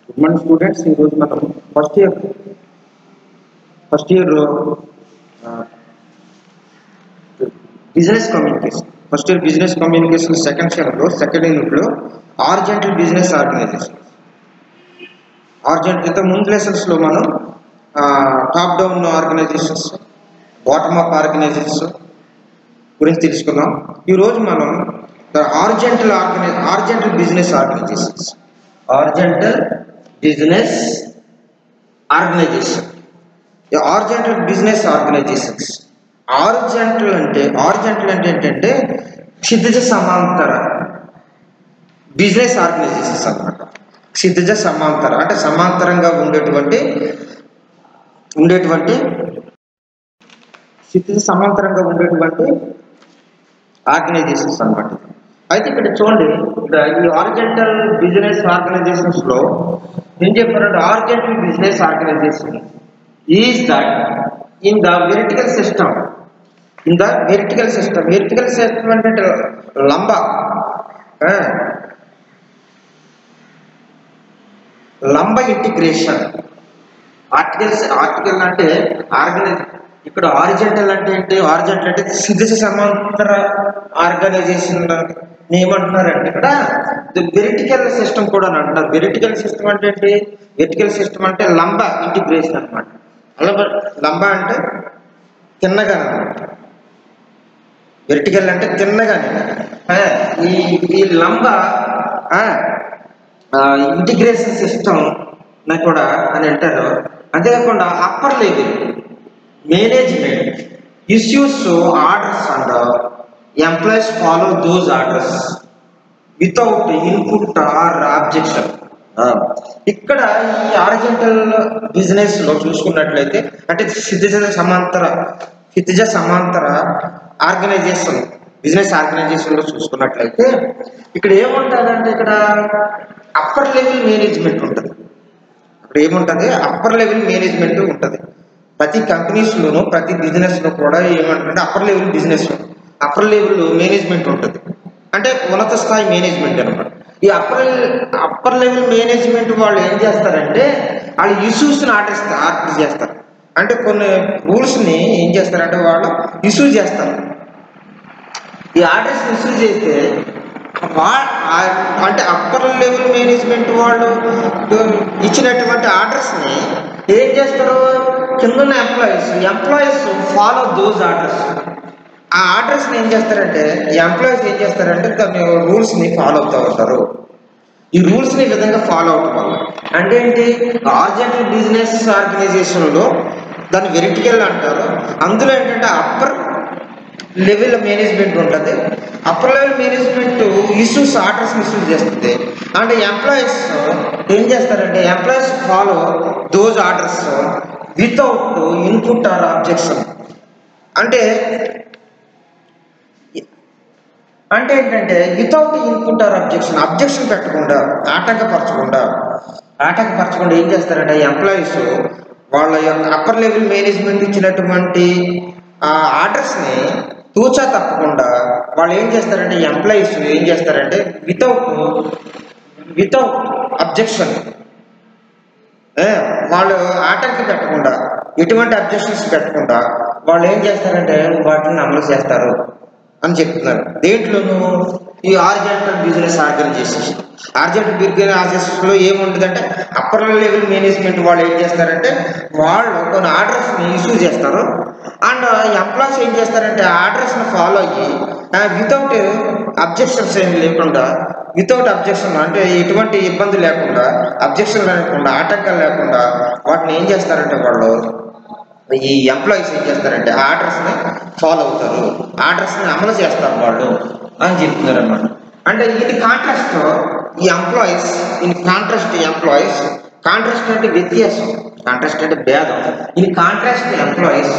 Good morning students. ఈరోజు మనం first year business communication second యూనిట్లో హారిజాంటల్ బిజినెస్ ఆర్గనైజేషన్. ఇంత ముందు లెసన్స్లో మనం top down organizations, bottom up organizations గురించి తెలుసుకున్నాం. ఈరోజు మనం horizontal business organizations. Horizontal business organizations. Horizontal అంటే ఏంటంటే క్షితిజ సమాంతర బిజినెస్ ఆర్గనైజేషన్స్ అన్నమాట. క్షితిజ సమాంతర అంటే సమాంతరంగా ఉండేటువంటి ఆర్గనైజేషన్స్ అన్నమాట. అయితే ఇక్కడ చూడండి, ఈ హారిజాంటల్ బిజినెస్ ఆర్గనైజేషన్స్ లో ఏం చెప్పారంటే, horizontal business organization is that in the vertical system. Vertical system అంటే లంబ ఇంటిగ్రేషన్. ఆర్టికల్ అంటే ఇక్కడ హారిజాంటల్ అంటే ఏంటి? హారిజాంటల్ అంటే క్షితిజ సమాంతర ఆర్గనైజేషన్ ఏమంటున్నారంటే ఇక్కడ వెర్టికల్ సిస్టమ్ కూడా అని అంటున్నారు. వెర్టికల్ సిస్టమ్ అంటే ఏంటి? వెర్టికల్ సిస్టమ్ అంటే లంబ ఇంటిగ్రేషన్ అనమాట. లంబ అంటే తిన్నగా అనమాట. వెర్టికల్ అంటే తిన్నగానే ఈ లంబ ఇంటిగ్రేషన్ సిస్టమ్ కూడా అని అంటారు. అంతేకాకుండా upper level management issues orders and employees follow those orders without input are objection. ఇక్కడ ఈ హారిజాంటల్ బిజినెస్ లో చూసుకున్నట్లయితే, అంటే క్షితిజ సమాంతర ఆర్గనైజేషన్, బిజినెస్ ఆర్గనైజేషన్ లో చూసుకున్నట్లయితే ఇక్కడ ఏముంటుందంటే, ఇక్కడ అప్పర్ లెవెల్ మేనేజ్మెంట్ ఉంటుంది. అక్కడ ఏముంటుంది? అప్పర్ లెవెల్ మేనేజ్మెంట్ ఉంటుంది. ప్రతి కంపెనీస్లోనూ ప్రతి బిజినెస్లో కూడా ఏమంటారంటే అప్పర్ లెవెల్ మేనేజ్మెంట్ ఉంటుంది. అంటే ఉన్నత స్థాయి మేనేజ్మెంట్ అనమాట. ఈ అప్పర్ లెవెల్ మేనేజ్మెంట్ వాళ్ళు ఏం చేస్తారంటే, వాళ్ళు ఇష్యూస్ని ఆర్డర్ చేస్తారు. అంటే కొన్ని రూల్స్ని ఏం చేస్తారంటే వాళ్ళు ఇష్యూ చేస్తారు. ఈ ఆర్డర్స్ ఇష్యూ చేస్తే అంటే అప్పర్ లెవెల్ మేనేజ్మెంట్ వాళ్ళు ఇచ్చినటువంటి ఆర్డర్స్ని ఏం చేస్తారు? కింద ఎంప్లాయీస్ ఫాలో దోస్ ఆర్డర్స్. ఆ ఆర్డర్స్ని ఏం చేస్తారంటే దాని రూల్స్ని ఫాలో అవుతూ ఉంటారు. ఈ రూల్స్ని ఈ విధంగా ఫాలో అవటం వల్ల అంటే ఏంటి? హారిజాంటల్ బిజినెస్ ఆర్గనైజేషన్లో దాన్ని వెర్టికల్ అంటారు. అందులో ఏంటంటే అప్పర్ లెవెల్ మేనేజ్మెంట్ ఉంటుంది. అప్పర్ లెవెల్ మేనేజ్మెంట్ ఆర్డర్స్ని ఇష్యూ చేస్తుంది. అంటే ఎంప్లాయీస్ ఏం చేస్తారంటే employees follow those orders without input are objection. అంటే ఏంటంటే వితౌట్ ఇన్పుట్ ఆర్ అబ్జెక్షన్ పెట్టకుండా, ఆటంకపరచకుండా ఏం చేస్తారంటే ఎంప్లాయీస్ వాళ్ళ యొక్క అప్పర్ లెవెల్ మేనేజ్మెంట్ ఇచ్చినటువంటి ఆర్డర్స్ని తూచా తప్పకుండా వాళ్ళు ఏం చేస్తారంటే ఎంప్లాయీస్ ఏం చేస్తారంటే వితౌట్ అబ్జెక్షన్, వాళ్ళు ఆటంకి పెట్టకుండా, ఎటువంటి అబ్జెక్షన్స్ పెట్టకుండా వాళ్ళు ఏం చేస్తారంటే వాటిని అమలు చేస్తారు అని చెప్తున్నారు. దేంట్లోనూ ఈ హారిజాంటల్ బిజినెస్ ఆర్గనైజేషన్లో ఏముంటుందంటే అప్పర్ లెవెల్ మేనేజ్మెంట్ వాళ్ళు ఏం చేస్తారంటే వాళ్ళు కొన్ని ఆర్డర్స్ని ఇష్యూ చేస్తారు. అండ్ ఎంప్లాయీస్ ఏం చేస్తారంటే ఆర్డర్స్ని ఫాలో అయ్యి వితౌట్ అబ్జెక్షన్స్ ఏమి లేకుండా, అంటే ఎటువంటి ఇబ్బంది లేకుండా, అబ్జెక్షన్ లేకుండా, ఆటంకాలు లేకుండా వాటిని ఏం చేస్తారంటే వాళ్ళు ఈ ఎంప్లాయీస్ ఏం చేస్తారంటే ఆర్డర్స్ని ఫాలో అవుతారు, ఆర్డర్స్ని అమలు చేస్తారు వాళ్ళు అని చెప్తున్నారు అన్నమాట. అంటే ఇది కాంట్రాస్ట్ ఈ ఎంప్లాయీస్, కాంట్రాస్ట్ అంటే వ్యత్యాసం, కాంట్రాస్ట్ అంటే భేదం. ఇది contrast employees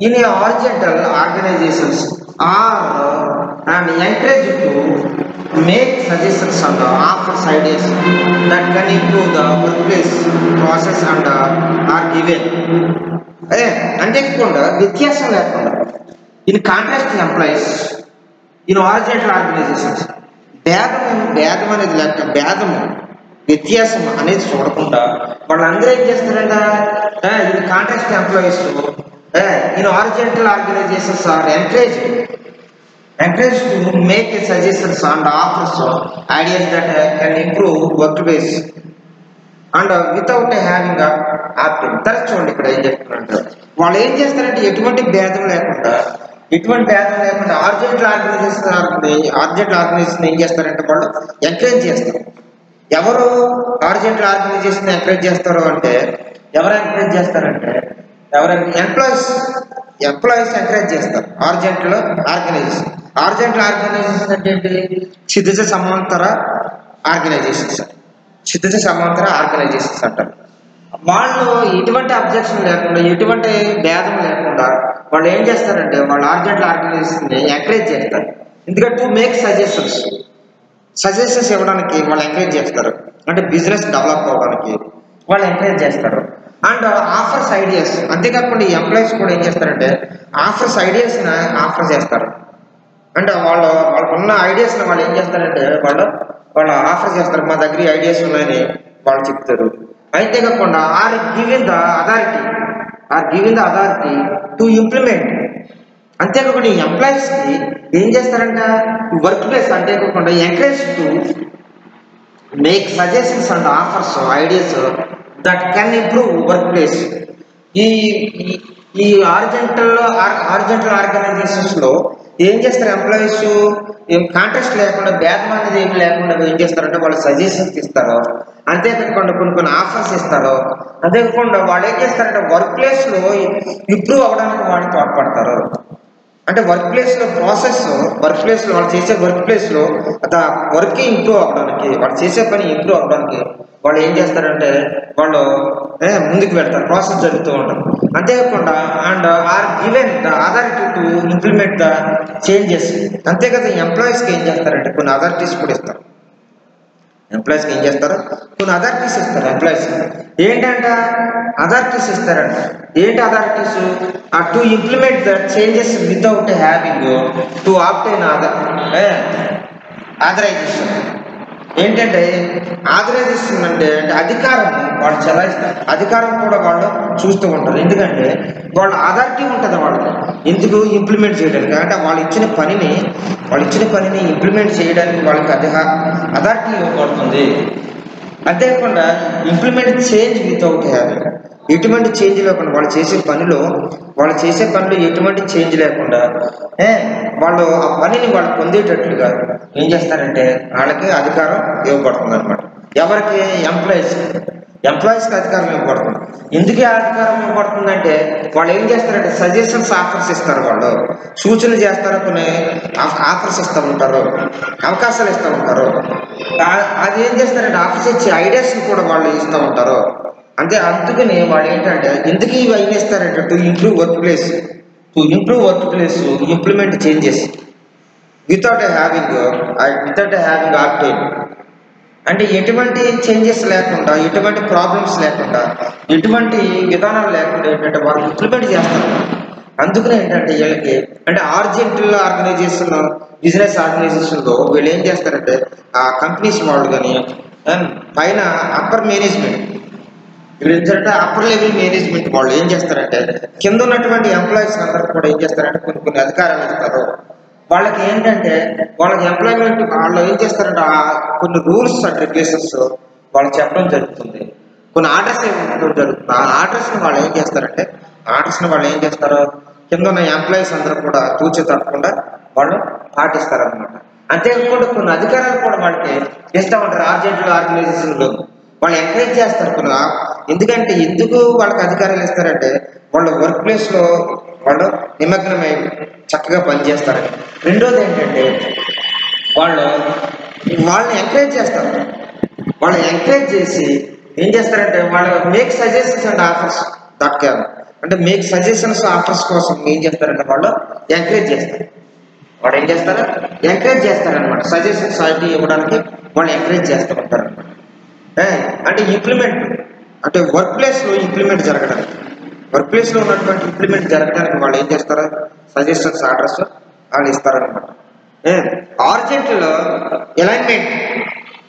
in horizontal organizations are and encourage to make suggestions and offers ideas that can improve the workplace process and are given. అంతేకాకుండా వ్యత్యాసం లేకుండా in contrast employees in horizontal organizations భేదం అనేది లేక భేదము వ్యత్యాసం అనేది చూడకుండా వాళ్ళందరూ ఏం చేస్తారంట, ఇది contract employees in horizontal organizations are encouraged to make suggestions and offers ideas that can improve workplace and without having a opt-in. చూడండి ఇక్కడ ఏం చెప్తున్నారంటే, వాళ్ళు ఏం చేస్తారంటే ఎటువంటి భేదం లేకుండా హారిజాంటల్ ఆర్గనైజేషన్ ఏం చేస్తారంటే వాళ్ళు ఎంకరేజ్ చేస్తారు. ఎవరు హారిజాంటల్ ఆర్గనైజేషన్ ఎంకరేజ్ చేస్తారు అంటే ఎవరు ఎంప్లాయీస్ ఎంకరేజ్ చేస్తారు. హారిజాంటల్ ఆర్గనైజేషన్ అంటే ఏంటి? క్షితిజ సమాంతర ఆర్గనైజేషన్స్ అంటారు. వాళ్ళు ఎటువంటి అబ్జెక్షన్ లేకుండా ఎటువంటి భేదం లేకుండా వాళ్ళు ఏం చేస్తారంటే వాళ్ళు హారిజాంటల్ ఆర్గనైజేషన్ ఎంకరేజ్ చేస్తారు. ఎందుకంటే టు మేక్ సజెషన్స్ ఇవ్వడానికి వాళ్ళు ఎంకరేజ్ చేస్తారు. అంటే బిజినెస్ డెవలప్ అవ్వడానికి వాళ్ళు ఎంకరేజ్ చేస్తారు. అండ్ ఆఫర్స్ ఐడియాస్, అంతేకాకుండా ఈ ఎంప్లాయీస్ కూడా ఏం చేస్తారంటే ఐడియాస్ని ఆఫర్ చేస్తారు. అంటే వాళ్ళకున్న ఐడియాస్ని వాళ్ళు ఏం చేస్తారంటే వాళ్ళు ఆఫర్ చేస్తారు. మా దగ్గర ఐడియాస్ ఉన్నాయని వాళ్ళు చెప్తారు. అంతేకాకుండా are giving the authority to implement. అంతేకాకుండా ఈ ఎంప్లాయీస్కి ఏం చేస్తారంట వర్క్ ప్లేస్ అంతేకాకుండా encourage to make suggestions and offers ideas that can improve work place. ఈ హారిజాంటల్ ఆర్గనైజేషన్స్లో ఏం చేస్తారు ఎంప్లాయీస్ కాంట్రాక్ట్ లేకుండా భేదం అనేది ఏమి లేకుండా ఏం చేస్తారంటే వాళ్ళు సజెషన్స్ ఇస్తారు. అంతేకాకుండా కొన్ని ఆఫర్స్ ఇస్తారు. అంతేకాకుండా వాళ్ళు ఏం చేస్తారంటే వర్క్ ప్లేస్లో ఇంప్రూవ్ అవ్వడానికి వాళ్ళు తోడ్పడతారు. అంటే వర్క్ ప్లేస్లో వాళ్ళు చేసే వర్క్ ప్లేస్లో వర్క్ ఇంప్రూవ్ అవ్వడానికి వాళ్ళు చేసే పని ఇంప్రూవ్ అవ్వడానికి వాళ్ళు ఏం చేస్తారంటే వాళ్ళు ముందుకు వెళ్తారు. ప్రాసెస్ జరుగుతూ ఉంటుంది. అంతేకాకుండా and are given the authority to implement the changes. అంతేకాదు ఎంప్లాయీస్కి ఏం చేస్తారంటే కొన్ని అథారిటీస్ కూడా ఇస్తారు. కొన్ని అథారిటీస్ ఇస్తారు. ఎంప్లాయీస్ ఏంటంట అథారిటీస్ ఇస్తారంట. ఏంటి authorities? To implement the changes without having to obtain authorization. ఏంటంటే ఆథరైజేషన్ అంటే అధికారం వాళ్ళు చెలాయిస్తారు. అధికారం కూడా వాళ్ళు చూస్తూ ఉంటారు. ఎందుకంటే వాళ్ళ అథారిటీ ఉంటుంది వాళ్ళకి ఎందుకు ఇంప్లిమెంట్ చేయడానికి. అంటే వాళ్ళు ఇచ్చిన పనిని ఇంప్లిమెంట్ చేయడానికి వాళ్ళకి అథారిటీ ఇవ్వబడుతుంది. అంతేకాకుండా ఇంప్లిమెంట్ చేంజ్ వితౌట్ హ్యావింగ్, ఎటువంటి చేంజ్ లేకుండా వాళ్ళు చేసే పనిలో ఎటువంటి చేంజ్ లేకుండా వాళ్ళు ఆ పనిని వాళ్ళు పొందేటట్లుగా ఏం చేస్తారంటే వాళ్ళకి అధికారం ఇవ్వబడుతుంది అనమాట. ఎవరికి? ఎంప్లాయీస్కి అధికారం ఇవ్వబడుతుంది. ఎందుకే అధికారం ఇవ్వబడుతుందంటే వాళ్ళు ఏం చేస్తారంటే సజెషన్స్ ఆఫర్స్ ఇస్తారు. వాళ్ళు సూచనలు చేస్తారు. కొన్ని ఆఫర్స్ ఇస్తూ ఉంటారు, అవకాశాలు ఇస్తూ ఉంటారు. అది ఏం చేస్తారంటే ఆఫర్స్ ఇచ్చే ఐడియాస్ని కూడా వాళ్ళు ఇస్తూ ఉంటారు. అందుకని వాళ్ళు ఏంటంటే ఎందుకు ఇవి అయిన ఇస్తారంటే to improve work place implement changes without having obtain. అంటే ఎటువంటి చేంజెస్ లేకుండా ఎటువంటి ప్రాబ్లమ్స్ లేకుండా ఎటువంటి విధానాలు లేకుండా ఏంటంటే వాళ్ళు ఇంప్లిమెంట్ చేస్తారు. అందుకనే ఏంటంటే వీళ్ళకి అంటే హారిజాంటల్ బిజినెస్ ఆర్గనైజేషన్లో వీళ్ళు ఏం చేస్తారంటే ఆ కంపెనీస్ వాళ్ళు కానీ పైన అప్పర్ లెవెల్ మేనేజ్మెంట్ వాళ్ళు ఏం చేస్తారంటే కింద ఉన్నటువంటి ఎంప్లాయీస్ అందరూ కూడా ఏం చేస్తారంటే కొన్ని అధికారాలు ఇస్తారు. వాళ్ళకి ఏంటంటే వాళ్ళకి ఎంప్లాయ్మెంట్ వాళ్ళు ఏం చేస్తారంటే కొన్ని రూల్స్ అండ్ రెగ్యులేషన్స్ వాళ్ళు చెప్పడం జరుగుతుంది. కొన్ని ఆర్డర్స్ ఇవ్వడం జరుగుతుంది. ఆ ఆర్డర్స్ని వాళ్ళు ఏం చేస్తారు కింద ఉన్న ఎంప్లాయీస్ అందరూ కూడా తూచి తప్పకుండా వాళ్ళు పాటిస్తారనమాట. అంతేకాకుండా కొన్ని అధికారాలు కూడా వాళ్ళకి ఇస్తూ ఉంటారు. హారిజాంటల్ ఆర్గనైజేషన్లో వాళ్ళు ఎంకరేజ్ చేస్తారు. ఎందుకంటే ఎందుకు వాళ్ళకి అధికారాలు ఇస్తారంటే వాళ్ళ వర్క్ ప్లేస్లో వాళ్ళు నిమగ్నమై చక్కగా పనిచేస్తారు. రెండోది ఏంటంటే వాళ్ళని ఎంకరేజ్ చేస్తారు. వాళ్ళు ఎంకరేజ్ చేసి ఏం చేస్తారంటే వాళ్ళు మేక్ సజెషన్స్ అండ్ ఆఫర్స్ దక్కారు. అంటే మేక్ సజెషన్స్ ఆఫర్స్ కోసం ఏం చేస్తారంటే వాళ్ళు ఎంకరేజ్ చేస్తారు. ఎంకరేజ్ చేస్తారనమాట. సజెషన్స్ అది ఇవ్వడానికి వాళ్ళు ఎంకరేజ్ చేస్తూ ఉంటారనమాట. అంటే ఇంప్లిమెంట్ అంటే వర్క్ ప్లేస్లో ఇంప్లిమెంట్ జరగడానికి వాళ్ళు ఏం చేస్తారు సజెషన్స్ ఆర్డర్స్ వాళ్ళు ఇస్తారనమాట. Horizontal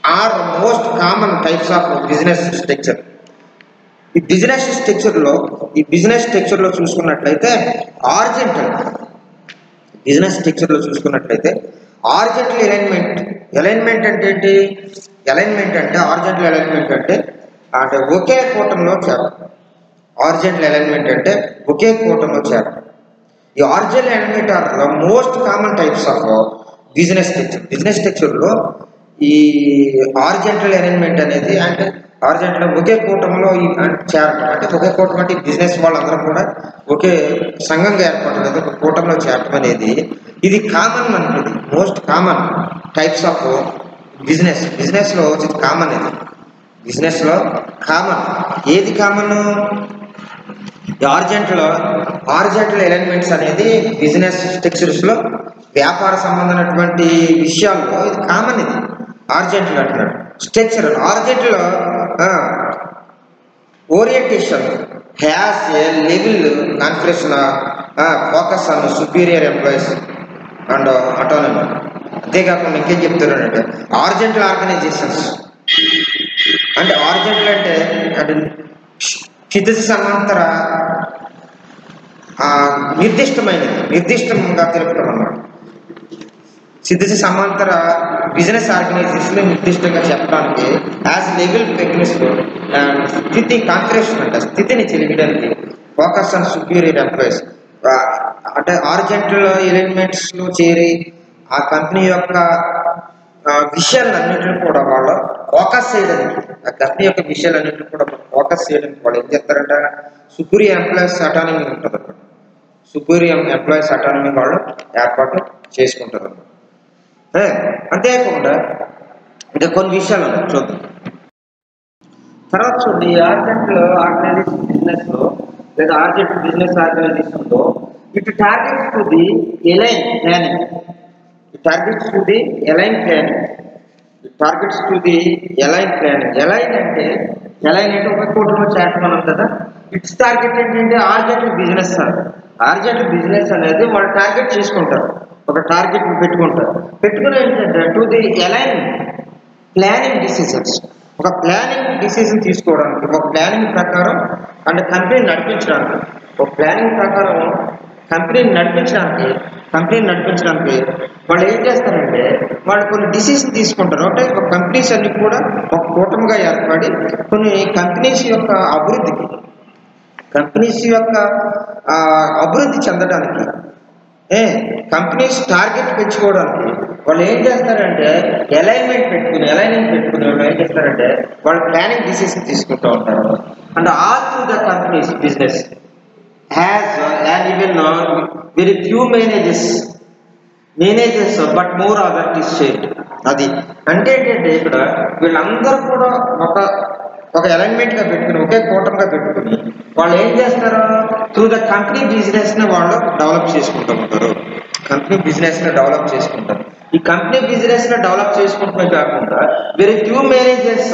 are most common types of business structure. ఈ బిజినెస్ స్ట్రక్చర్లో చూసుకున్నట్లయితే హారిజాంటల్ హారిజాంటల్ అలైన్మెంట్ అంటే ఏంటి? అలైన్మెంట్ అంటే హారిజాంటల్ అలైన్మెంట్ అంటే ఒకే కూటంలో చేరడం. హారిజాంటల్ అలైన్మెంట్ అంటే ఒకే కూటంలో చేరడం. ఈ horizontal alignment are the most common types of business స్ట్రక్చర్లో ఈ హారిజాంటల్ అలైన్మెంట్ అనేది అంటే హారిజాంటల్ ఒకే కూటంలో చేరటం. అంటే ఒకే కూటం అంటే బిజినెస్ వాళ్ళందరూ కూడా ఒకే సంఘంగా ఏర్పడలేదు, ఒక కూటంలో చేరటం అనేది ఇది కామన్ మనకి. ఇది మోస్ట్ కామన్ టైప్స్ ఆఫ్ బిజినెస్లో ఇది కామన్. ఇది బిజినెస్లో కామన్. ఏది కామన్? హారిజాంటల్ అలైన్మెంట్స్ అనేది బిజినెస్ స్ట్రక్చర్స్లో వ్యాపార సంబంధమైనటువంటి విషయాల్లో ఇది కామన్. ఇది హారిజాంటల్ అంటున్నాడు. Structure horizontal orientation has a level conference focus on superior employees and autonomy. అంతేకాకుండా ఇంకేం చెప్తున్నారంటే హారిజాంటల్ ఆర్గనైజేషన్స్ అంటే హారిజాంటల్ అంటే క్షితిజ సమాంతర నిర్దిష్టంగా తెలుపడం అన్నమాట. క్షితిజ సమాంతర బిజినెస్ ఆర్గనైజేషన్ నిర్దిష్టంగా చెప్పడానికి యాజ్ లెవెల్ మెకానిజం స్థితి కాన్ఫరెన్షన్ అంటే స్థితిని తెలియడానికి ఫోకస్ ఆన్ సుపీరియర్ ఎంప్లాయీస్ అంటే హారిజాంటల్ ఎలిమెంట్స్లో చేరి ఆ కంపెనీ యొక్క విషయాలన్నింటినీ కూడా వాళ్ళు ఫోకస్ చేయడానికి, ఆ కంపెనీ యొక్క విషయాలన్నింటినీ కూడా ఫోకస్ చేయడానికి వాళ్ళు ఏం చేస్తారంటే సుపీరియర్ ఎంప్లాయీస్ అటానమీ ఉంటుంది అన్నమాట. సుపీరియర్ ఎంప్లాయీస్ అటానమీ వాళ్ళు ఏర్పాటు చేసుకుంటారు అన్నమాట. అంతేకాకుండా ఇంకా కొన్ని విషయాలు ఉన్నాయి చూద్దాం. తర్వాత చూడండి, హారిజాంటల్ ఆర్గనైజేషన్ బిజినెస్లో లేదా హారిజాంటల్ బిజినెస్ ఆర్గనైజేషన్లో it targets to the align planning. Align అంటే ఒక కూటమిలో చేరటం అన్నాం కదా. ఇట్స్ టార్గెట్ ఏంటంటే హారిజాంటల్ బిజినెస్ అనేది వాళ్ళు టార్గెట్ చేసుకుంటారు, ఒక టార్గెట్ పెట్టుకుని ఏంటంటే to the align planning decisions. ఒక ప్లానింగ్ డిసిజన్ తీసుకోవడానికి, ఒక ప్లానింగ్ ప్రకారం అంటే కంపెనీని నడిపించడానికి వాళ్ళు ఏం చేస్తారంటే వాళ్ళు కొన్ని డిసిజన్ తీసుకుంటారు. అంటే ఒక కంపెనీస్ అన్ని కూడా ఒక కూటమిగా ఏర్పడి కొన్ని కంపెనీస్ యొక్క అభివృద్ధి చెందడానికి, కంపెనీస్ టార్గెట్ పెంచుకోవడానికి వాళ్ళు ఏం చేస్తారంటే అలైన్మెంట్ పెట్టుకుని వాళ్ళు ఏం చేస్తారంటే వాళ్ళు ప్లానింగ్ డిసిజన్ తీసుకుంటూ ఉంటారు. And all through the companies business has and even very few managers but more authorities shared. అది అంటే ఏంటంటే ఇక్కడ వీళ్ళందరూ కూడా ఒక అలైన్మెంట్గా పెట్టుకుని ఒకే కూటమిగా పెట్టుకుని వాళ్ళు ఏం చేస్తారు త్రూ ద కంపెనీ బిజినెస్ని వాళ్ళు డెవలప్ చేసుకుంటూ ఉంటారు. ఈ కంపెనీ బిజినెస్ని డెవలప్ చేసుకుంటమే కాకుండా వెరీ ఫ్యూ మేనేజర్స్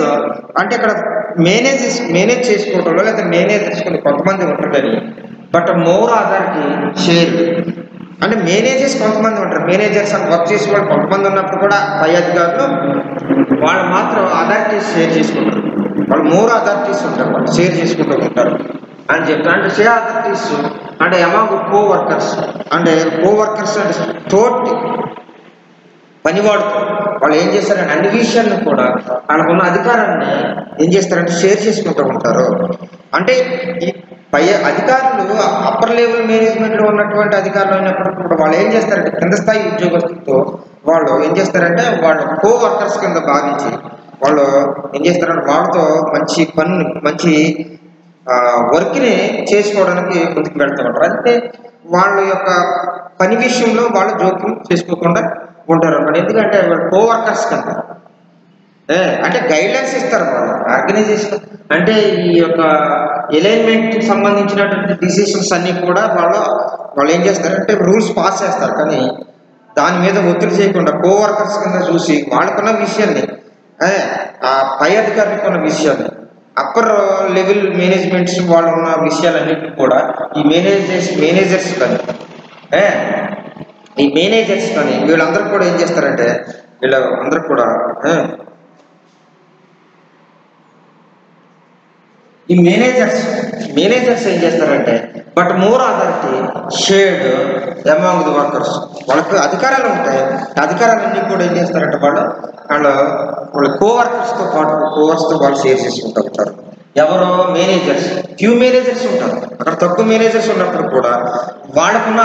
అంటే ఇక్కడ మేనేజ్ చేసుకోవడంలో లేదా మేనేజర్స్ కొంతమంది ఉంటారని బట్ మోర్ అథారిటీ షేర్ అంటే మేనేజర్స్ కొంతమంది ఉంటారు. మేనేజర్స్ అని వర్క్ చేసే వాళ్ళు కొంతమంది ఉన్నప్పుడు కూడా పై అధికారులు వాళ్ళు మాత్రం అథారిటీస్ షేర్ చేసుకుంటారు. వాళ్ళు మోర్ అథారిటీస్ ఉంటారు, వాళ్ళు షేర్ చేసుకుంటూ ఉంటారు అని చెప్తారు. అంటే షేర్ అథారిటీస్ అంటే అమాంగ్ కో వర్కర్స్ అంటే తోటి పనివాడుతూ వాళ్ళు ఏం చేస్తారంటే అన్ని విషయాలను కూడా వాళ్ళకున్న అధికారాన్ని ఏం చేస్తారంటే షేర్ చేసుకుంటూ ఉంటారు. అంటే ఈ పై అధికారులు అప్పర్ లెవెల్ మేనేజ్మెంట్లో ఉన్నటువంటి అధికారులు అయినప్పుడు కూడా వాళ్ళు ఏం చేస్తారంటే కింద స్థాయి ఉద్యోగస్తులతో వాళ్ళు ఏం చేస్తారంటే వాళ్ళు కో వర్కర్స్ కింద భావించి వాళ్ళు ఏం చేస్తారంటే వాళ్ళతో మంచి వర్క్ని చేసుకోవడానికి ముందుకు వెళ్తూ ఉంటారు. అంటే వాళ్ళ యొక్క పని విషయంలో వాళ్ళు జోక్యం చేసుకోకుండా ఉంటారు అన్నమాట. ఎందుకంటే వాళ్ళు కో వర్కర్స్ కింద అంటే గైడ్లైన్స్ ఇస్తారు వాళ్ళు ఆర్గనైజేషన్. అంటే ఈ యొక్క అలైన్మెంట్కి సంబంధించినటువంటి డిసిషన్స్ అన్నీ కూడా వాళ్ళు ఏం చేస్తారంటే రూల్స్ పాస్ చేస్తారు. కానీ దాని మీద ఒత్తిడి చేయకుండా కో వర్కర్స్ కింద చూసి వాళ్ళకున్న విషయాన్ని ఆ పై అధికారులకు ఉన్న విషయాన్ని అప్పర్ లెవెల్ మేనేజ్మెంట్స్ వాళ్ళు ఉన్న విషయాలన్నింటినీ కూడా ఈ మేనేజర్స్ కానీ వీళ్ళందరూ కూడా ఏం చేస్తారంటే వీళ్ళందరూ కూడా ఈ మేనేజర్స్ ఏం చేస్తారంటే but more authority shared among the workers. వాళ్ళకి అధికారాలు ఉంటాయి. అధికారాలన్నీ కూడా ఏం చేస్తారంటే వాళ్ళ కోవర్కర్స్తో వాళ్ళు షేర్ చేసుకుంటూ ఉంటారు. ఎవరో మేనేజర్స్, ఫ్యూ మేనేజర్స్ ఉంటారు. అక్కడ తక్కువ మేనేజర్స్ ఉన్నప్పుడు కూడా వాళ్ళకున్న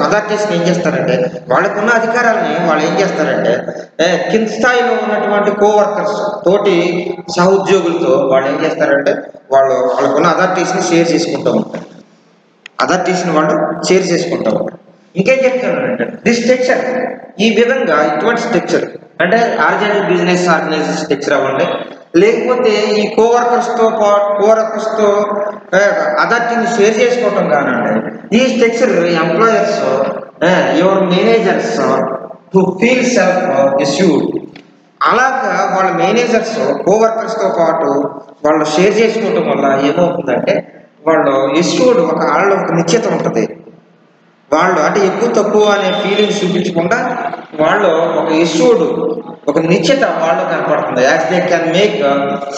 అథారిటీస్ని ఏం చేస్తారంటే, వాళ్ళకున్న అధికారాలని వాళ్ళు ఏం చేస్తారంటే కింద స్థాయిలో ఉన్నటువంటి కోవర్కర్స్ తోటి సహోద్యోగులతో వాళ్ళు ఏం చేస్తారంటే వాళ్ళకున్న అథారిటీస్ని షేర్ చేసుకుంటూ ఉంటారు. వాళ్ళు షేర్ చేసుకుంటూ ఉంటారు. ఇంకేం చెప్తున్నానంటే దిస్ స్ట్రక్చర్, ఈ విధంగా ఇటువంటి స్ట్రక్చర్ అంటే ఆర్జనల్ బిజినెస్ ఆర్గనైజేషన్ స్ట్రక్చర్ అవ్వండి, లేకపోతే ఈ కోవర్కర్స్తో అథారిటీని షేర్ చేసుకోవటం కానండి, ఈ structure employers your managers to feel self assured. అలాగా వాళ్ళ మేనేజర్స్ కోవర్కర్స్తో పాటు వాళ్ళు షేర్ చేసుకోవటం వల్ల ఏమవుతుందంటే వాళ్ళు ఎస్యూర్డ్, వాళ్ళలో ఒక నిశ్చిత ఉంటుంది. వాళ్ళు అంటే ఎక్కువ తక్కువ అనే ఫీలింగ్స్ చూపించకుండా వాళ్ళు ఒక ఎస్యూర్డ్, ఒక నిశ్చిత వాళ్ళు కనపడుతుంది. As they can make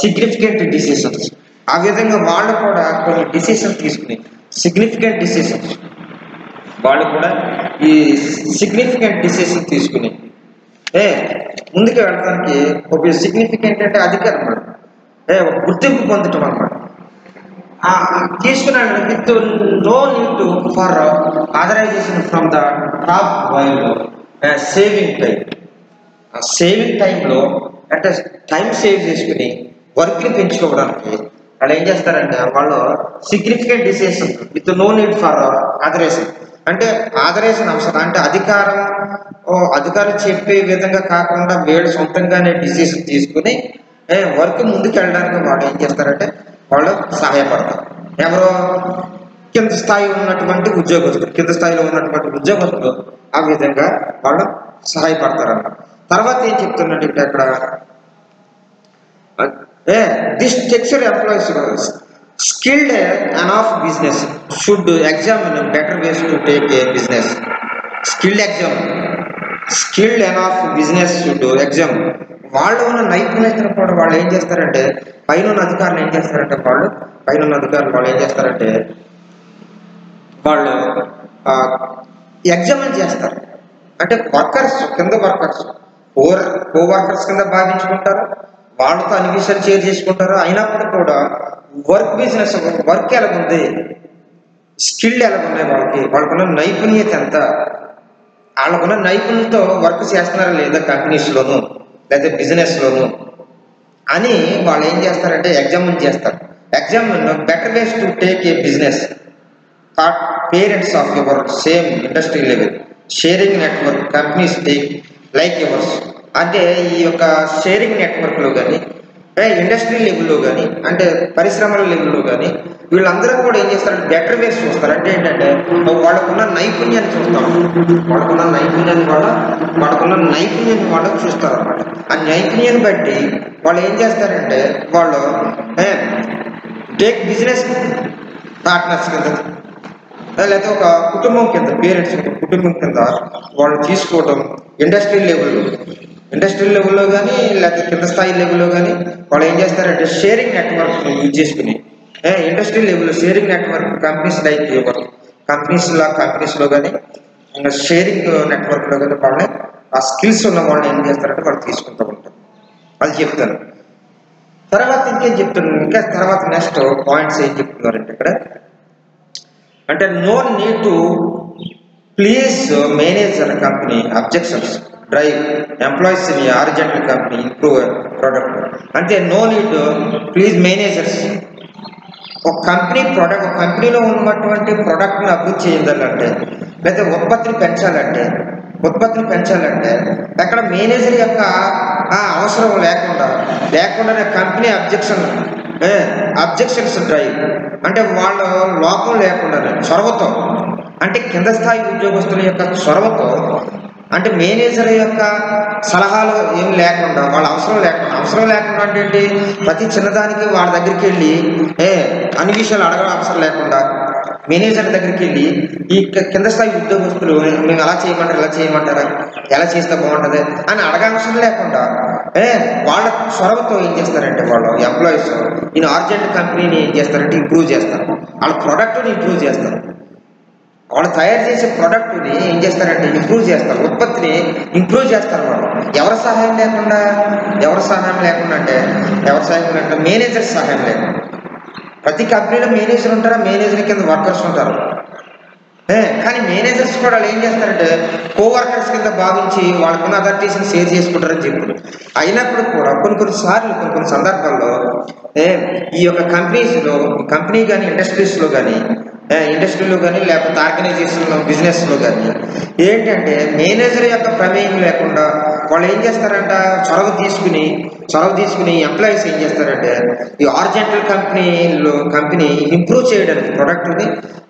significant decisions. ఆ విధంగా వాళ్ళు కూడా కొన్ని డిసిషన్స్ తీసుకుని సిగ్నిఫికెంట్ డిసిషన్స్ వాళ్ళు కూడా ఈ సిగ్నిఫికెంట్ డిసిషన్ తీసుకుని ముందుకు వెళ్ళడానికి ఒక సిగ్నిఫికెంట్ అంటే అధికారం అన్నమాట, ఒక గుర్తింపు పొందటం అన్నమాట. తీసుకున్నాడు with no need for authorization from the top while saving టైంలో అంటే టైం సేవ్ చేసుకుని వర్క్ని పెంచుకోవడానికి వాళ్ళు ఏం చేస్తారంటే వాళ్ళు significant decision with no need for authorization. అంటే ఆథరైజేషన్ అవసరం అంటే అధికారులు చెప్పే విధంగా కాకుండా వీళ్ళు సొంతంగానే డిసిషన్ తీసుకుని వర్క్ ముందుకు వెళ్ళడానికి వాళ్ళు ఏం చేస్తారంటే వాళ్ళు సహాయపడతారు. ఎవరో కింద స్థాయిలో ఉన్నటువంటి ఉద్యోగస్తులు ఆ విధంగా వాళ్ళు సహాయపడతారన్నమాట. తర్వాత ఏం చెప్తున్నాడు ఇక్కడ this structure employees skilled enough business should examine better ways to take a business. Skilled enough business should examine. వాళ్ళు ఉన్న నైపుణ్యతను కూడా వాళ్ళు ఏం చేస్తారంటే పైన అధికారులు ఏం చేస్తారంటే వాళ్ళు ఎగ్జామిన్ చేస్తారు. అంటే కింద వర్కర్స్ కోవర్కర్స్ కింద భావించుకుంటారు, వాళ్ళతో అన్ని విషయాలు షేర్ చేసుకుంటారు. అయినప్పుడు కూడా వర్క్ ఎలాగుంది, స్కిల్ ఎలాగున్నాయి, వాళ్ళకున్న నైపుణ్యత ఎంత, వాళ్ళకున్న నైపుణ్యతతో వర్క్ చేస్తున్నారా లేదా కంపెనీస్లోను లేదా బిజినెస్లోను అని వాళ్ళు ఏం చేస్తారంటే ఎగ్జామిన్ చేస్తారు. Examine better ways to take a business parents of your same industry level sharing network companies take like yours. అంటే ఈ యొక్క షేరింగ్ నెట్వర్క్లో కానీ ఇండస్ట్రీ లెవెల్లో కానీ అంటే పరిశ్రమల లెవెల్లో కానీ వీళ్ళందరూ కూడా ఏం చేస్తారంటే బెటర్ వేస్ చూస్తారు. అంటే ఏంటంటే వాళ్ళకున్న నైపుణ్యాన్ని చూస్తాం, వాళ్ళకున్న నైపుణ్యాన్ని వాళ్ళు చూస్తారు అన్నమాట. ఆ నైపుణ్యాన్ని బట్టి వాళ్ళు ఏం చేస్తారంటే వాళ్ళు టేక్ బిజినెస్ పార్ట్నర్స్ కింద లేకపోతే ఒక కుటుంబం కింద పేరెంట్స్ కుటుంబం కింద వాళ్ళు తీసుకోవటం ఇండస్ట్రీ లెవెల్లో కానీ లేకపోతే కింద స్థాయి లెవెల్లో కానీ వాళ్ళు ఏం చేస్తారంటే షేరింగ్ నెట్వర్క్ యూజ్ చేసుకుని ఇండస్ట్రీ లెవెల్లో షేరింగ్ నెట్వర్క్ కంపెనీస్ లైక్ కంపెనీస్లో కానీ ఇంకా షేరింగ్ నెట్వర్క్లో కానీ వాళ్ళని ఆ స్కిల్స్ ఉన్న వాళ్ళని ఏం చేస్తారంటే వాళ్ళు తీసుకుంటూ ఉంటారు. అది చెప్తాను. తర్వాత ఇంకేం చెప్తున్నాను, ఇంకా తర్వాత నెక్స్ట్ పాయింట్స్ ఏం చెప్తున్నారంటే ఇక్కడ అంటే no need to please manager company objections drive employees in original company improve product. అంటే నో నీడ్ ప్లీజ్ మేనేజర్స్. ఒక కంపెనీలో ఉన్నటువంటి ప్రోడక్ట్ని అభివృద్ధి చేయాలంటే లేదా ఉత్పత్తిని పెంచాలంటే అక్కడ మేనేజర్ యొక్క అవసరం లేకుండానే కంపెనీ అబ్జెక్షన్స్ డ్రైవ్ అంటే వాళ్ళ లోపం లేకుండానే చొరవతో అంటే కింద స్థాయి ఉద్యోగస్తుల యొక్క చొరవతో అంటే మేనేజర్ యొక్క సలహాలు ఏం లేకుండా వాళ్ళ అవసరం లేకుండా అంటే ఏంటి ప్రతి చిన్నదానికి వాళ్ళ దగ్గరికి వెళ్ళి అన్ని విషయాలు అడగడం అవసరం లేకుండా మేనేజర్ దగ్గరికి వెళ్ళి ఈ కింద స్థాయి ఉద్యోగస్తులు మేము అలా చేయమంటారా ఎలా చేయమంటారా ఎలా చేస్తే బాగుంటుంది అని అడగవసరం లేకుండా వాళ్ళ చొరవతో ఏం చేస్తారంటే వాళ్ళు ఎంప్లాయీస్ ఈయన ఆర్జెంట్ కంపెనీని ఏం చేస్తారంటే ఇంప్రూవ్ చేస్తారు, వాళ్ళ ప్రొడక్ట్ని ఇంప్రూవ్ చేస్తారు, వాళ్ళు తయారు చేసే ప్రొడక్ట్ని ఏం చేస్తారంటే ఇంప్రూవ్ చేస్తారు, ఉత్పత్తిని ఇంప్రూవ్ చేస్తారు. వాళ్ళు ఎవరి సహాయం లేకుండా అంటే మేనేజర్ సహాయం లేకుండా. ప్రతి కంపెనీలో మేనేజర్ ఉంటారా, మేనేజర్ కింద వర్కర్స్ ఉంటారు. కానీ మేనేజర్స్ కూడా వాళ్ళు ఏం చేస్తారంటే కోవర్కర్స్ కింద భావించి వాళ్ళకున్న అథారిటీస్ని షేర్ చేసుకుంటారని చెప్పారు. అయినప్పుడు కూడా కొన్ని సందర్భాల్లో ఈ యొక్క కంపెనీ కానీ ఇండస్ట్రీలో కానీ లేకపోతే ఆర్గనైజేషన్లో బిజినెస్లో కానీ ఏంటంటే మేనేజర్ యొక్క ప్రమేయం లేకుండా వాళ్ళు ఏం చేస్తారంట చొరవ తీసుకుని ఎంప్లాయీస్ ఏం చేస్తారంటే ఈ కంపెనీ ఇంప్రూవ్ చేయడానికి ప్రొడక్ట్ని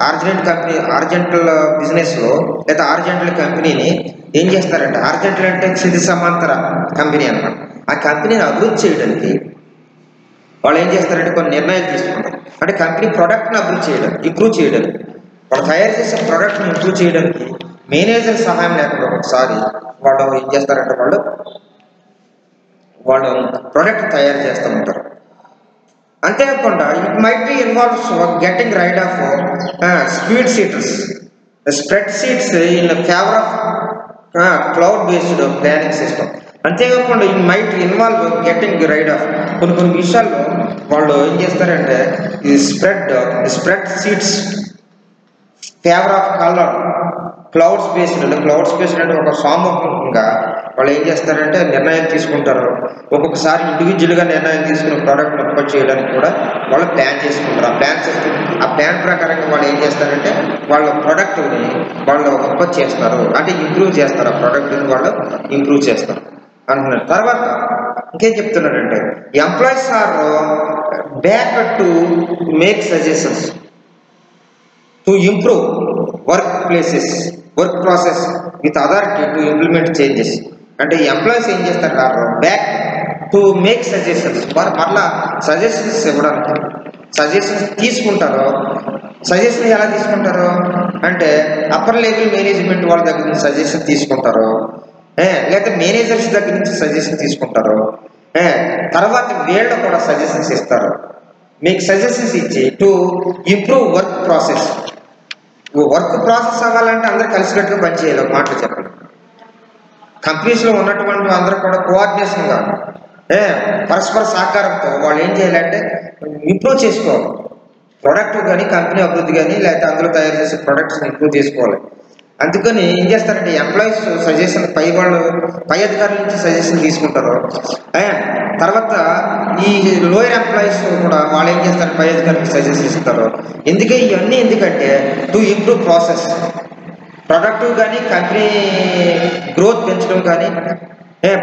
ఆర్జెంటల్ బిజినెస్లో లేదా ఆర్జెంటల్ కంపెనీని ఏం చేస్తారంటే ఆర్జెంటల్ అంటే క్షితి సమాంతర కంపెనీ అన్నమాట. ఆ కంపెనీని అభివృద్ధి చేయడానికి వాళ్ళు ఏం చేస్తారంటే కొన్ని నిర్ణయాలు తీసుకుంటారు. అంటే కంపెనీ ప్రోడక్ట్ని ఇంప్రూవ్ చేయడానికి వాళ్ళు తయారు చేసే ప్రోడక్ట్ని ఇంప్రూవ్ చేయడానికి మేనేజర్ సహాయం లేకుండా ఒకసారి వాళ్ళు ఏం చేస్తారంటే వాళ్ళు ప్రోడక్ట్ తయారు చేస్తూ ఉంటారు. అంతేకాకుండా it might be involves getting rid of spreadsheets in favour of cloud based planning system. అంతేకాకుండా it might involve getting rid of కొన్ని విషయాల్లో వాళ్ళు ఏం చేస్తారంటే ఈ spreadsheets favour of clouds based అంటే ఒక సామూహికంగా వాళ్ళు ఏం చేస్తారంటే నిర్ణయం తీసుకుంటారు. ఒక్కొక్కసారి ఇండివిజువల్గా నిర్ణయం తీసుకుని ప్రోడక్ట్ని ఉత్పత్తి చేయడానికి కూడా వాళ్ళు ప్లాన్ చేసుకుంటారు. ఆ ప్లాన్ ప్రకారంగా వాళ్ళు ఏం చేస్తారంటే వాళ్ళ ప్రోడక్ట్ని వాళ్ళు ఉత్పత్తి చేస్తారు, అంటే ఇంప్రూవ్ చేస్తారు. ఆ ప్రోడక్ట్ని వాళ్ళు ఇంప్రూవ్ చేస్తారు అంటున్నారు. తర్వాత ఇంకేం చెప్తున్నారంటే employees are back to make suggestions to improve work process with authority to implement changes. అంటే ఎంప్లాయీస్ ఏం చేస్తారు బ్యాక్ టు మేక్ సజెషన్స్, మరలా సజెషన్స్ ఇవ్వడానికి సజెషన్స్ తీసుకుంటారు. సజెషన్ ఎలా తీసుకుంటారు అంటే అప్పర్ లెవెల్ మేనేజ్మెంట్ వాళ్ళ దగ్గర నుంచి సజెషన్ తీసుకుంటారు, లేకపోతే మేనేజర్స్ దగ్గర నుంచి సజెషన్ తీసుకుంటారు. తర్వాత వీళ్ళు కూడా సజెషన్స్ ఇస్తారు. మీకు సజెషన్స్ ఇచ్చి టు ఇంప్రూవ్ వర్క్ ప్రాసెస్ అవ్వాలంటే అందరూ కలిసికట్టుగా పనిచేయాలి. ఒక మాటలు చెప్పండి, కంపెనీస్లో ఉన్నటువంటి అందరూ కూడా కోఆర్డినేషన్గా పరస్పర సహకారంతో వాళ్ళు ఏం చేయాలంటే ఇంప్రూవ్ చేసుకోవాలి. ప్రోడక్ట్ కానీ కంపెనీ అభివృద్ధి కానీ లేకపోతే అందులో తయారు చేసే ప్రొడక్ట్స్ని ఇంప్రూవ్ చేసుకోవాలి. అందుకని ఏం చేస్తారంటే ఎంప్లాయీస్ సజెషన్ పై అధికారుల నుంచి సజెషన్ తీసుకుంటారు. తర్వాత ఈ లోయర్ ఎంప్లాయీస్ కూడా వాళ్ళు ఏం చేస్తారు పై అధికారులకు సజెషన్ ఇస్తారు. ఇవన్నీ ఎందుకంటే టు ఇంప్రూవ్ ప్రాసెస్, ప్రొడక్ట్ కానీ కంపెనీ గ్రోత్ పెంచడం కానీ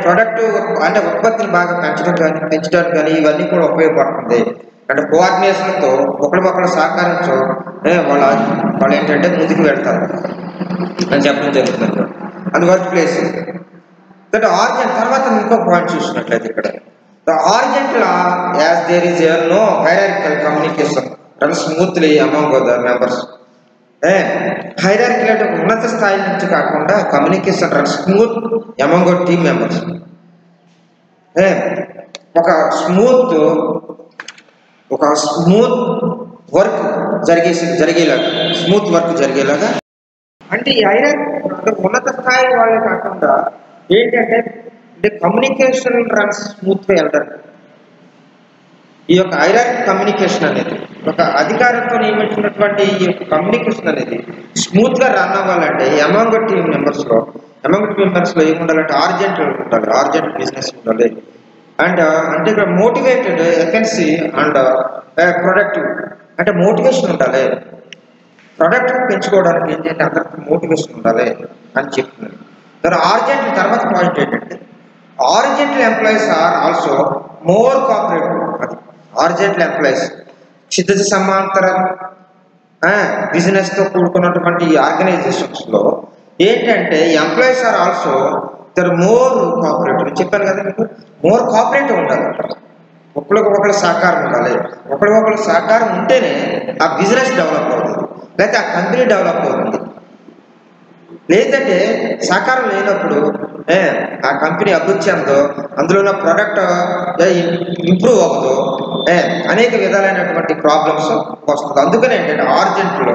ప్రొడక్ట్ అంటే ఉత్పత్తిని బాగా పెంచడానికి కానీ ఇవన్నీ కూడా ఉపయోగపడుతుంది. అంటే కోఆర్డినేషన్తో ఒకరికొకరు సహకారంతో వాళ్ళు ఏంటంటే ముందుకు వెళ్తారు అని చెప్పడం జరుగుతుంది. అది వర్క్ ప్లేస్. దట్ ఆర్జెంట్ తర్వాత ఇంకో పాయింట్ చూసినట్లయితే ఇక్కడ ద ఆర్జెంట్ లా as there is no hierarchical communication run smoothly among the members. Hierarchical అంటే ఉన్నత స్థాయి నుంచి కాకుండా communication run smooth among team members. ఒక స్మూత్ వర్క్ జరిగేలాగా అంటే ఈ హైరార్కీ ఉన్నత స్థాయి వాళ్ళే కాకుండా ఏంటంటే కమ్యూనికేషన్ రన్ స్మూత్గా వెళ్తారు. ఈ యొక్క హైరార్కీ కమ్యూనికేషన్ అనేది ఒక అధికారంతో నియమించినటువంటి ఈ యొక్క కమ్యూనికేషన్ అనేది స్మూత్గా రన్ అవ్వాలంటే అమాంగ్ టీమ్ మెంబర్స్లో ఏముండాలంటే ఆర్జెంట్ బిజినెస్ ఉండాలి. అండ్ అంటే ఇక్కడ మోటివేటెడ్ ఎఫెన్సీ అండ్ ప్రొడక్టివ్ అంటే మోటివేషన్ ఉండాలి. ప్రొడక్ట్ పెంచుకోవడానికి ఏంటంటే అందరికి మోటివేషన్ ఉండాలి అని చెప్తున్నారు. తర్వాత పాయింట్ ఏంటంటే ఆర్జెంటల్ employees are also more cooperative. అది ఆర్జెంటల్ ఎంప్లాయీస్ క్షితిజ సమాంతర బిజినెస్తో కూడుకున్నటువంటి ఈ ఆర్గనైజేషన్స్లో ఏంటంటే employees are also more cooperative. చెప్పాను కదా మీకు, మోర్ కోఆపరేటివ్ ఉండాలి. ఒకరికొకరు సహకారం ఉండాలి. ఒకరికొకరు సహకారం ఉంటేనే ఆ బిజినెస్ డెవలప్ అవుతుంది, లేకపోతే ఆ కంపెనీ డెవలప్ అవుతుంది. లేదంటే సహకారం లేనప్పుడు ఆ కంపెనీ అభివృద్ధి చెందో, అందులో ఉన్న ప్రోడక్ట్ ఇంప్రూవ్ అవ్వదు, అనేక విధాలైనటువంటి ప్రాబ్లమ్స్ వస్తుంది. అందుకని ఏంటంటే ఆర్జెంట్లో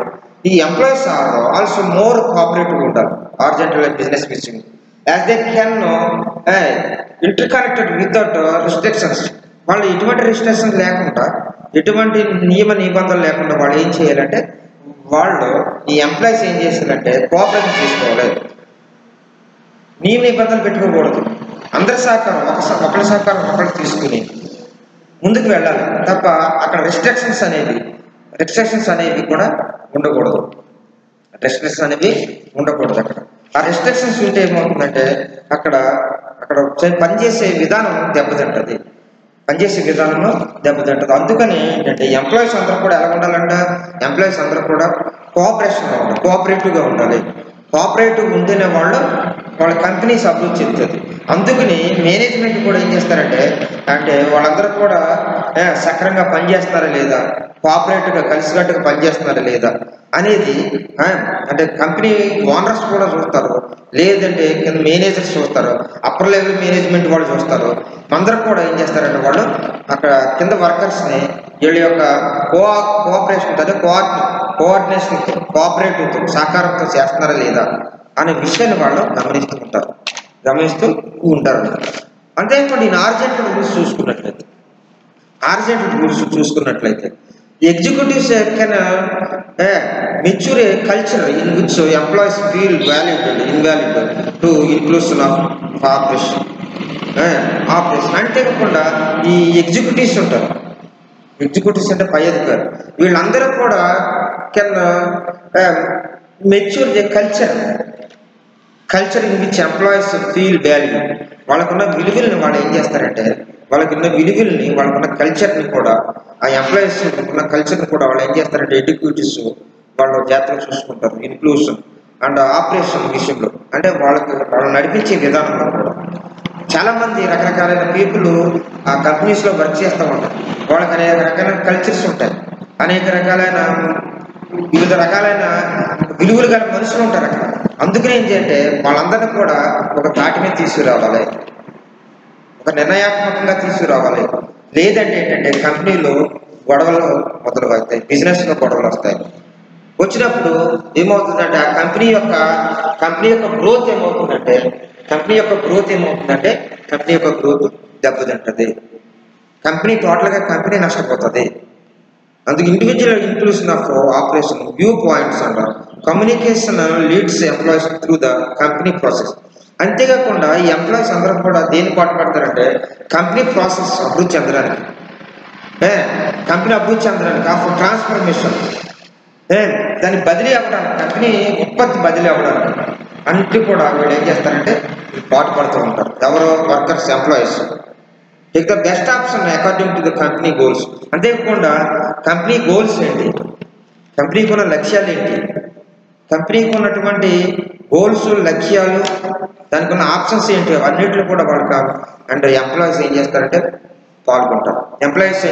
ఈ employees are also more cooperative ఉండాలి. Horizontal business missing as they can interconnected without restrictions. వాళ్ళు ఎటువంటి రిస్ట్రిక్షన్స్ లేకుండా, ఎటువంటి నియమ నిబంధనలు లేకుండా వాళ్ళు ఏం చేయాలంటే, వాళ్ళు ఈ ఎంప్లాయీస్ ఏం చేయాలంటే కోఆపరేషన్ చేసుకోవాలి. నియమ నిబంధనలు పెట్టుకోకూడదు. అందరి సహకారం ఒకరి సహకారం ఒకరు తీసుకుని ముందుకు వెళ్ళాలి తప్ప అక్కడ రిస్ట్రిక్షన్స్ అనేవి కూడా ఉండకూడదు. రెస్ట్రిక్షన్స్ అనేవి ఉండకూడదు. ఆ రెస్ట్రిక్షన్స్ ఉంటే ఏమవుతుందంటే అక్కడ పనిచేసే విధానం దెబ్బతింటుంది. అందుకని ఏంటంటే ఎంప్లాయీస్ అందరూ కూడా ఎలా ఉండాలంటే, ఎంప్లాయీస్ అందరూ కూడా కోఆపరేటివ్గా ఉండాలి. కోఆపరేటివ్ ఉంటేనే వాళ్ళ కంపెనీస్ అభివృద్ధి చెందుతుంది. అందుకని మేనేజ్మెంట్ కూడా ఏం చేస్తారంటే, వాళ్ళందరూ కూడా సక్రంగా పనిచేస్తారా లేదా, కోఆపరేటివ్గా కలిసికట్టుగా పనిచేస్తున్నారా లేదా అనేది కంపెనీ ఓనర్స్ కూడా చూస్తారు, లేదంటే కింద మేనేజర్స్ చూస్తారు, అప్పర్ లెవెల్ మేనేజ్మెంట్ వాళ్ళు చూస్తారు. అందరూ కూడా ఏం చేస్తారంటే వాళ్ళు అక్కడ కింద వర్కర్స్ని వీళ్ళ యొక్క కోఆపరేషన్ కోఆర్డినేషన్ కోఆపరేటివ్తో సహకారంతో చేస్తున్నారా లేదా అనే విషయాన్ని వాళ్ళు గమనిస్తూ ఉంటారు. అంతేకాకుండా ఈ ఆర్జెంటల్ రూల్స్ చూసుకున్నట్లయితే executives can mature a culture in which employees feel invaluable to inclusion of operation. అంతేకాకుండా ఈ ఎగ్జిక్యూటివ్స్ ఉంటారు, ఎగ్జిక్యూటివ్స్ అంటే పై అధికారు, వీళ్ళందరూ కూడా can mature the culture in which employees feel value. వాళ్ళకున్న విలువల్ని వాళ్ళు ఏం చేస్తారంటే, వాళ్ళకున్న కల్చర్ని కూడా, ఆ ఎంప్లాయీస్ ఉన్న కల్చర్ని కూడా వాళ్ళు ఏం చేస్తారంటే ఎగ్జిక్యూటివ్స్ వాళ్ళు జాగ్రత్తగా చూసుకుంటారు. ఇన్క్లూషన్ అండ్ ఆపరేషన్ విషయంలో అంటే వాళ్ళు నడిపించే విధానంలో కూడా చాలామంది రకరకాలైన పీపుల్ ఆ కంపెనీస్లో వర్క్ చేస్తూ ఉంటారు. వాళ్ళకి అనేక రకాలైన కల్చర్స్ ఉంటాయి, వివిధ రకాలైన విలువలు గల మనుషులు ఉంటారు అక్కడ. అందుకని ఏం చేయంటే వాళ్ళందరినీ కూడా ఒక తాటి మీద తీసుకురావాలి, ఒక నిర్ణయాత్మకంగా తీసుకురావాలి. లేదంటే ఏంటంటే కంపెనీలో గొడవలు మొదలవుతాయి, బిజినెస్లో గొడవలు వస్తాయి. వచ్చినప్పుడు ఏమవుతుందంటే ఆ కంపెనీ యొక్క గ్రోత్ ఏమవుతుందంటే కంపెనీ యొక్క గ్రోత్ దెబ్బతింటుంది. కంపెనీ నష్టపోతుంది. అందుకు individual inclusion of operation viewpoints అంటారు. Communication leads employees through the company process. అంతేకాకుండా ఈ ఎంప్లాయీస్ అందరూ కూడా దేని పాటుపడతారంటే కంపెనీ ప్రాసెస్ అభివృద్ధి చెందడానికి, ఆఫ్ ట్రాన్స్ఫర్మేషన్, దాన్ని బదిలీ అవ్వడానికి, కంపెనీ ఉత్పత్తి బదిలీ అవ్వడానికి అన్నిటి కూడా వీళ్ళు ఏం చేస్తారంటే పాటుపడుతూ ఉంటారు. ఎవరో workers, employees take the best option according to the company goals. అంతేకాకుండా కంపెనీ గోల్స్ ఏంటి, కంపెనీకి ఉన్న లక్ష్యాలు ఏంటి, కంపెనీకి ఉన్నటువంటి గోల్స్, లక్ష్యాలు, దానికి ఉన్న ఆప్షన్స్ ఏంటి, అన్నింటిలో కూడా వాళ్ళు అండ్ ఎంప్లాయీస్ ఏం చేస్తారంటే పాల్గొంటారు. ఎంప్లాయీస్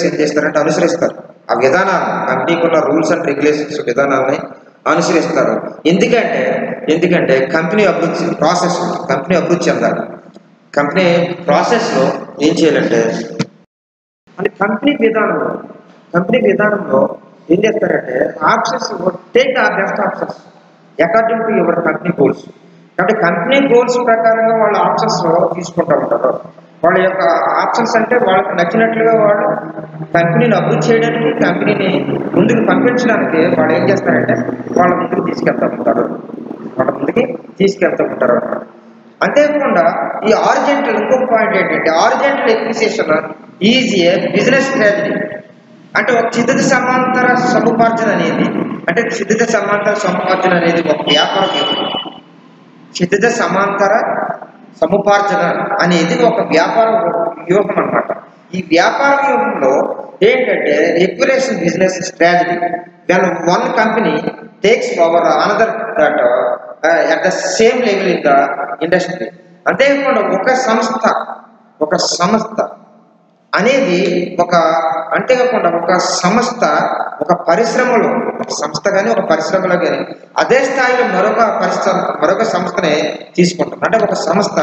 ఏం చేస్తారంటే అనుసరిస్తారు ఆ విధానాలను, కంపెనీకి ఉన్న రూల్స్ అండ్ రెగ్యులేషన్స్ విధానాలని అనుసరిస్తారు. ఎందుకంటే కంపెనీ అభివృద్ధి చెందాలి. కంపెనీ ప్రాసెస్లో ఏం చేయాలంటే కంపెనీ విధానంలో ఏం చేస్తారంటే options, take the best options according to your company goals. కాబట్టి కంపెనీ గోల్స్ ప్రకారంగా వాళ్ళు ఆప్షన్స్ తీసుకుంటూ ఉంటారు. వాళ్ళ యొక్క ఆప్షన్స్ అంటే వాళ్ళకి నచ్చినట్లుగా వాళ్ళు కంపెనీని అభివృద్ధి చేయడానికి, కంపెనీని ముందుకు పంపించడానికి వాళ్ళు ఏం చేస్తారంటే వాళ్ళ ముందుకు తీసుకెళ్తూ ఉంటారు అన్నమాట. అంతేకాకుండా ఈ ఆరిజెంటల్ ఇంకొక పాయింట్ ఏంటంటే horizontal acquisition is a business strategy. అంటే ఒక క్షితిజ సమాంతర సముపార్జన అనేది ఒక వ్యాపార వ్యూహం. క్షితిజ సమాంతర సముపార్జన అనేది ఒక వ్యాపార వ్యూహం అన్నమాట. ఈ వ్యాపార వ్యూహంలో ఏంటంటే acquisition business strategy when one company takes over another that at the same level in the industry. అంతేకాకుండా ఒక సంస్థ అనేది ఒక అంతేకాకుండా ఒక సంస్థ ఒక పరిశ్రమలో ఒక సంస్థ కానీ ఒక పరిశ్రమలో కానీ అదే స్థాయిలో మరొక సంస్థనే తీసుకుంటుంది. అంటే ఒక సంస్థ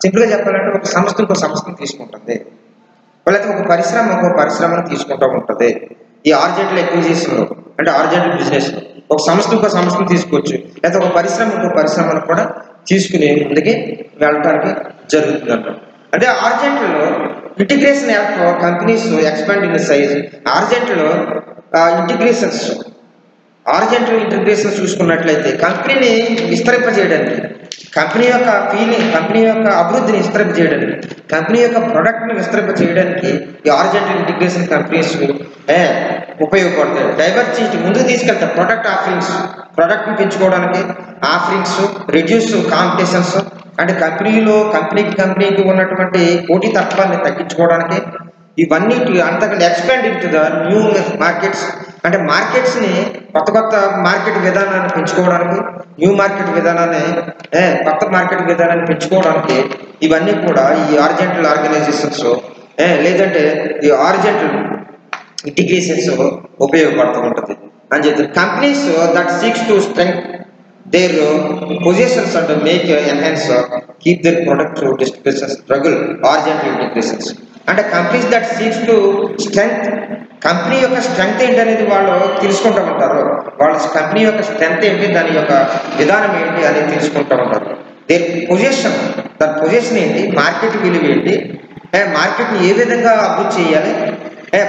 సింపుల్గా చెప్పాలంటే ఒక సంస్థ ఇంకో సంస్థను తీసుకుంటుంది, లేకపోతే ఒక పరిశ్రమ ఇంకో పరిశ్రమను తీసుకుంటూ ఉంటుంది. ఈ హారిజాంటల్ అక్విజిషన్లో అంటే హారిజాంటల్ బిజినెస్లో ఒక సంస్థ ఇంకో సంస్థను తీసుకోవచ్చు, లేకపోతే ఒక పరిశ్రమ ఇంకో పరిశ్రమను కూడా తీసుకుని ముందుకి వెళ్ళటానికి జరుగుతుంది అంటారు. అదే హారిజాంటల్లో integration app companies expand in size. హారిజాంటల్లో హారిజాంటల్ ఇంటిగ్రేషన్ చూసుకున్నట్లయితే కంపెనీని విస్తరింపజేయడానికి, కంపెనీ యొక్క కంపెనీ యొక్క అభివృద్ధిని విస్తరింపజేయడానికి, కంపెనీ యొక్క ప్రొడక్ట్ని విస్తరింపజేయడానికి ఈ హారిజాంటల్ ఇంటిగ్రేషన్ కంపెనీస్ ఉపయోగపడతాయి. డైవర్సిటీ ముందుకు తీసుకెళ్తారు. ప్రొడక్ట్ని పెంచుకోవడానికి, ఆఫరింగ్స్, రిడ్యూస్ కాంపిటీషన్స్ అంటే కంపెనీకి ఉన్నటువంటి పోటీ తత్వాన్ని తగ్గించుకోవడానికి, ఇవన్నీ అంతకంటే expand in to the new markets అంటే మార్కెట్స్ని కొత్త మార్కెట్ విధానాన్ని పెంచుకోవడానికి, కొత్త మార్కెట్ విధానాన్ని పెంచుకోవడానికి ఇవన్నీ కూడా ఈ హారిజాంటల్ ఆర్గనైజేషన్స్ లేదంటే ఈ హారిజాంటల్ ఇంటిగ్రేషన్స్ ఉపయోగపడుతూ ఉంటుంది అని చెప్తారు. Companies that seeks to strength their positions and enhance keep their product to distribution struggle horizontal integrations అంటే companies that seeks to strength company యొక్క స్ట్రెంగ్త్ ఏంటి అనేది వాళ్ళు తెలుసుకుంటూ ఉంటారు. వాళ్ళ కంపెనీ యొక్క స్ట్రెంగ్త్ ఏంటి, దాని యొక్క విధానం ఏంటి అనేది తెలుసుకుంటూ ఉంటారు. దాని పొజిషన్ ఏంటి, మార్కెట్ విలువ ఏంటి, మార్కెట్ని ఏ విధంగా అభివృద్ధి చేయాలి,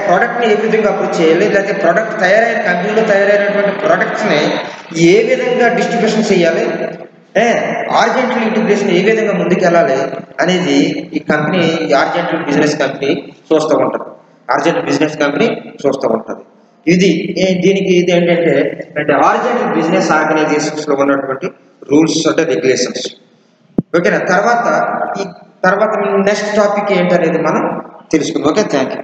ప్రోడక్ట్ని ఏ విధంగా అభివృద్ధి చేయాలి, లేకపోతే కంపెనీలో తయారైనటువంటి ప్రోడక్ట్స్ని ఏ విధంగా డిస్ట్రిబ్యూషన్ చేయాలి, హారిజాంటల్ ఇంటిగ్రేషన్ ఏ విధంగా ముందుకు వెళ్ళాలి అనేది ఈ హారిజాంటల్ బిజినెస్ కంపెనీ చూస్తూ ఉంటుంది. దీనికి ఇది ఏంటంటే హారిజాంటల్ బిజినెస్ ఆర్గనైజేషన్స్లో ఉన్నటువంటి రూల్స్ అంటే రెగ్యులేషన్స్. ఓకేనా, తర్వాత నెక్స్ట్ టాపిక్ ఏంటనేది మనం తెలుసుకుందాం. Okay, thank you.